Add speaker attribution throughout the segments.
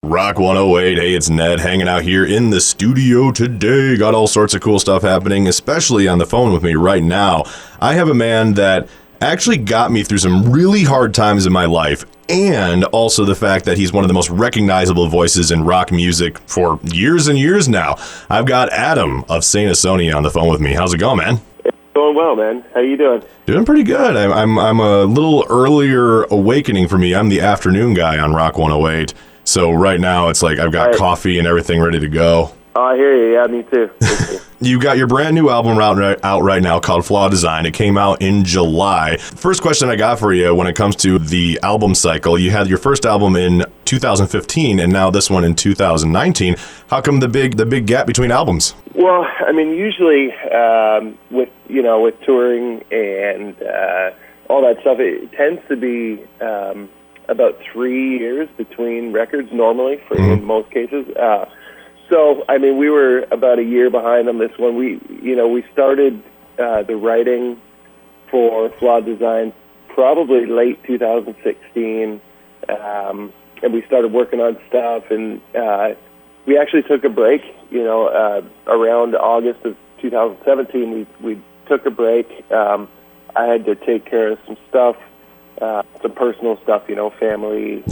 Speaker 1: Rock 108, hey, it's Ned hanging out here in the studio today. Got all sorts of cool stuff happening, especially on the phone with me right now. I have a man that actually got me through some really hard times in my life, and also the fact that he's one of the most recognizable voices in rock music for years and years now. I've got Adam of Saint Asonia on the phone with me. How's it going, man?
Speaker 2: It's going well, man. How you doing?
Speaker 1: Doing pretty good. I'm a little earlier awakening for me. I'm the afternoon guy on Rock 108. So right now it's like I've got coffee and everything ready to go.
Speaker 2: Oh, I hear you. Yeah, me too.
Speaker 1: You got your brand new album out right now called Flaw Design. It came out in July. First question I got for you when it comes to the album cycle, you had your first album in 2015 and now this one in 2019. How come the big gap between albums?
Speaker 2: Well, I mean, usually with touring and all that stuff, it tends to be about 3 years between records normally in most cases. So, I mean, we were about a year behind on this one. We started the writing for Flaw Design probably late 2016, and we started working on stuff, and we actually took a break, around August of 2017. We took a break. I had to take care of some stuff, some personal stuff, family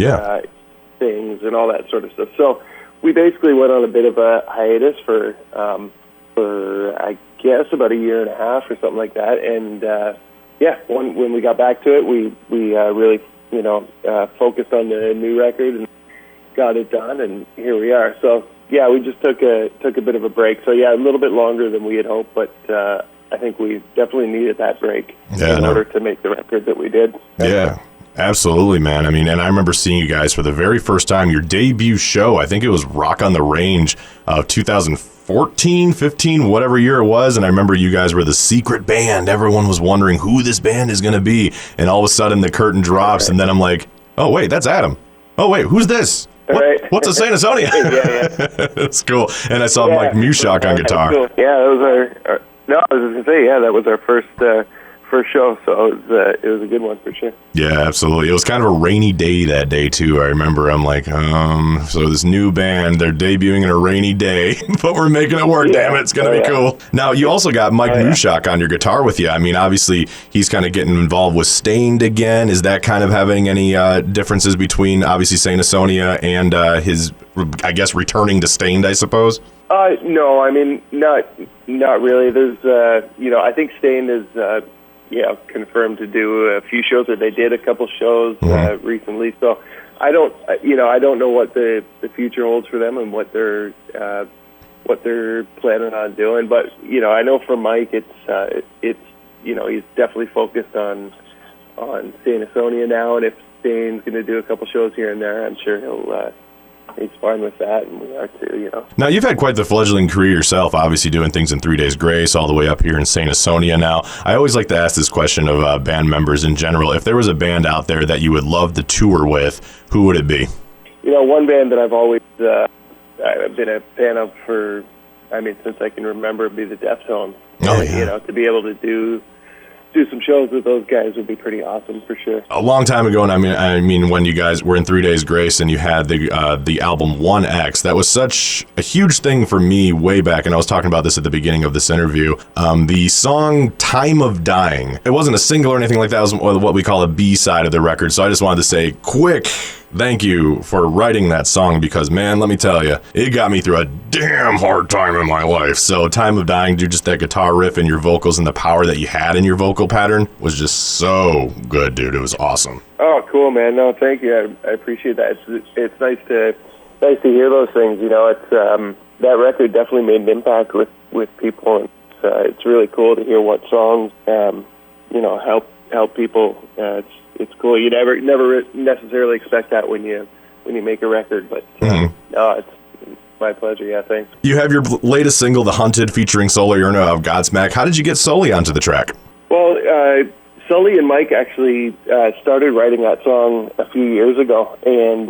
Speaker 2: things and all that sort of stuff. So we basically went on a bit of a hiatus for I guess about a year and a half or something like that. And when we got back to it, we really focused on the new record and got it done, and here we are. So yeah, we just took a bit of a break. So yeah, a little bit longer than we had hoped, but I think we definitely needed that break in order to make the record that we did.
Speaker 1: Yeah, absolutely, man. I mean, and I remember seeing you guys for the very first time, your debut show, I think it was Rock on the Range of 2014, 15, whatever year it was, and I remember you guys were the secret band. Everyone was wondering who this band is going to be, and all of a sudden the curtain drops, and then I'm like, oh, wait, that's Adam. Oh, wait, who's this? What's a Saint Asonia? Yeah. That's cool. And I saw Mike Mushok on guitar.
Speaker 2: Cool. Yeah, that was our no, I was just going to say, yeah, that was our first show, so it was a good one for sure.
Speaker 1: Yeah, absolutely. It was kind of a rainy day that day, too. I remember I'm like, so this new band, they're debuting in a rainy day, but we're making it work, damn it, it's going to be cool. Now, you also got Mike Mushok on your guitar with you. I mean, obviously, he's kind of getting involved with Stained again. Is that kind of having any differences between, obviously, Saint Asonia and his, I guess, returning to Stained, I suppose?
Speaker 2: No, I mean, not really. There's, I think Stained is, confirmed to do a few shows, or they did a couple shows recently. So I don't know what the future holds for them and what they're planning on doing. But I know for Mike, it's he's definitely focused on Saint Asonia now, and if Stain's going to do a couple shows here and there, I'm sure he's fine with that, and we are too,
Speaker 1: Now, you've had quite the fledgling career yourself, obviously doing things in 3 Days Grace, all the way up here in Saint Asonia now. I always like to ask this question of band members in general. If there was a band out there that you would love to tour with, who would it be?
Speaker 2: One band that I've always I've been a fan of since I can remember, would be the Deftones.
Speaker 1: Oh, yeah.
Speaker 2: To be able to do some shows with those guys would be pretty awesome for sure.
Speaker 1: A long time ago, and I mean, when you guys were in 3 Days Grace and you had the album 1X, that was such a huge thing for me way back, and I was talking about this at the beginning of this interview. The song Time of Dying, it wasn't a single or anything like that, it was what we call a B-side of the record, so I just wanted to say quick thank you for writing that song, because, man, let me tell you, it got me through a damn hard time in my life. So Time of Dying, dude, just that guitar riff and your vocals and the power that you had in your vocal pattern was just so good, dude. It was awesome.
Speaker 2: Oh, cool, man. No, thank you. I appreciate that. It's nice to hear those things. It's that record definitely made an impact with people, and it's really cool to hear what songs help people. It's cool. You never necessarily expect that when you make a record, but no, it's my pleasure. Yeah, thanks.
Speaker 1: You have your latest single, The Hunted, featuring Sully Erna of Godsmack. How did you get Sully onto the track?
Speaker 2: Well, Sully and Mike actually started writing that song a few years ago, and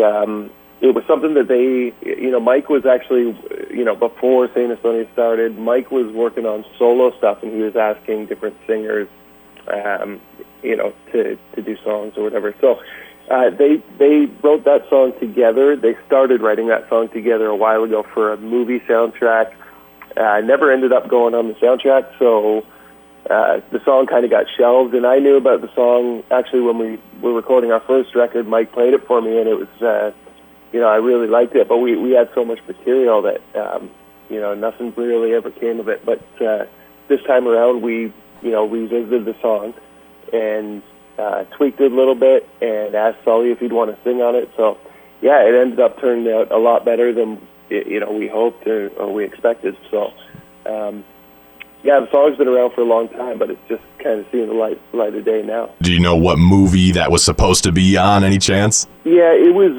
Speaker 2: it was something that they, Mike was actually, before Saint Asonia started, Mike was working on solo stuff, and he was asking different singers, to do songs or whatever. So They wrote that song together. They started writing that song together a while ago for a movie soundtrack. Never ended up going on the soundtrack, so the song kind of got shelved. And I knew about the song actually when we were recording our first record. Mike played it for me, and it was, I really liked it. But we had so much material that nothing really ever came of it. But this time around, we revisited the song and tweaked it a little bit and asked Sully if he'd want to sing on it. So, yeah, it ended up turning out a lot better than we hoped or we expected. So, the song's been around for a long time, but it's just kind of seeing the light of day now.
Speaker 1: Do you know what movie that was supposed to be on? Any chance?
Speaker 2: Yeah, it was.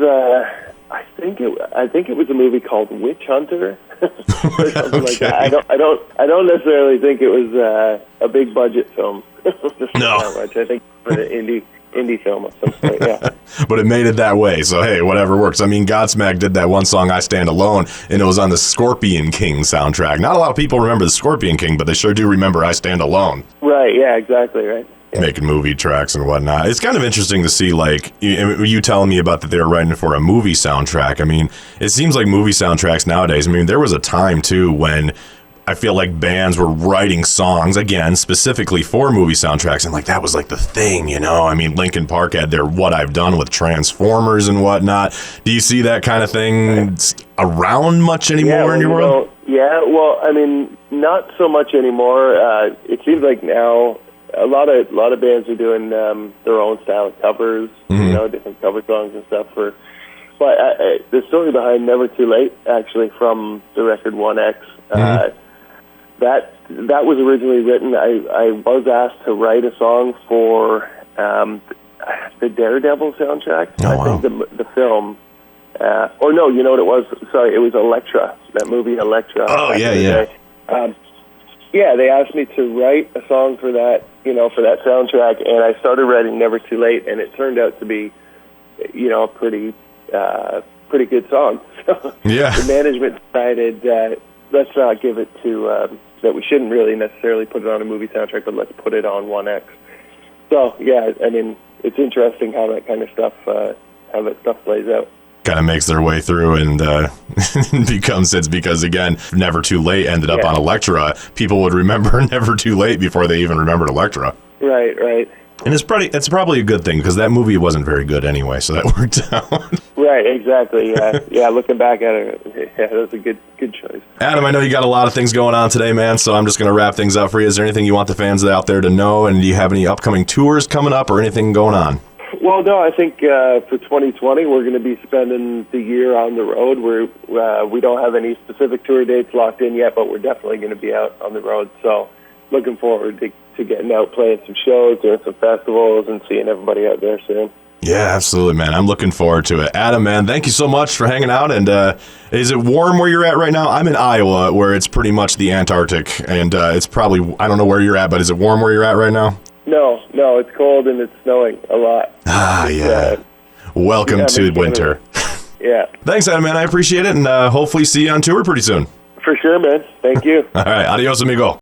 Speaker 2: I think it was a movie called Witch Hunter. Or something like that. I don't necessarily think it was a big budget film.
Speaker 1: No.
Speaker 2: That much. I think it was an indie film of some sort, yeah.
Speaker 1: But it made it that way, so hey, whatever works. I mean, Godsmack did that one song, I Stand Alone, and it was on the Scorpion King soundtrack. Not a lot of people remember the Scorpion King, but they sure do remember I Stand Alone.
Speaker 2: Right, yeah, exactly, right. Yeah.
Speaker 1: Making movie tracks and whatnot. It's kind of interesting to see, like, you telling me about that they were writing for a movie soundtrack. I mean, it seems like movie soundtracks nowadays, I mean, there was a time, too, when I feel like bands were writing songs, again, specifically for movie soundtracks, and, like, that was, like, the thing, I mean, Linkin Park had their What I've Done with Transformers and whatnot. Do you see that kind of thing around much anymore in your world?
Speaker 2: Yeah, well, I mean, not so much anymore. It seems like now a lot of bands are doing their own style of covers, different cover songs and stuff. But the story behind Never Too Late, actually, from the record 1X, that was originally written. I was asked to write a song for the Daredevil soundtrack.
Speaker 1: Oh, wow.
Speaker 2: I think the film. Or no, you know what it was? Sorry, it was Elektra, that movie Elektra.
Speaker 1: Oh, yeah.
Speaker 2: They asked me to write a song for that, for that soundtrack, and I started writing Never Too Late, and it turned out to be, a pretty good song. So
Speaker 1: yeah.
Speaker 2: The management decided let's not give it to, that we shouldn't really necessarily put it on a movie soundtrack, but let's put it on 1X. So, yeah, I mean, it's interesting how that kind of stuff, plays out.
Speaker 1: Kind of makes their way through and becomes hits because, again, Never Too Late ended up on Elektra. People would remember Never Too Late before they even remembered Elektra.
Speaker 2: Right.
Speaker 1: And it's probably a good thing because that movie wasn't very good anyway, so that worked out.
Speaker 2: Right, exactly. Yeah, looking back at it, that was a good choice.
Speaker 1: Adam, I know you got a lot of things going on today, man, so I'm just going to wrap things up for you. Is there anything you want the fans out there to know, and do you have any upcoming tours coming up or anything going on?
Speaker 2: Well, no, I think for 2020 we're going to be spending the year on the road. We don't have any specific tour dates locked in yet, but we're definitely going to be out on the road. So looking forward to getting out, playing some shows, doing some festivals, and seeing everybody out there soon.
Speaker 1: Yeah, absolutely, man. I'm looking forward to it. Adam, man, thank you so much for hanging out. And is it warm where you're at right now? I'm in Iowa, where it's pretty much the Antarctic, and it's probably, I don't know where you're at, but is it warm where you're at right now?
Speaker 2: No, it's cold and it's snowing a lot.
Speaker 1: Welcome to winter.
Speaker 2: Yeah.
Speaker 1: Thanks, Adam, man. I appreciate it, and hopefully see you on tour pretty soon.
Speaker 2: For sure, man. Thank you.
Speaker 1: All right. Adios, amigo.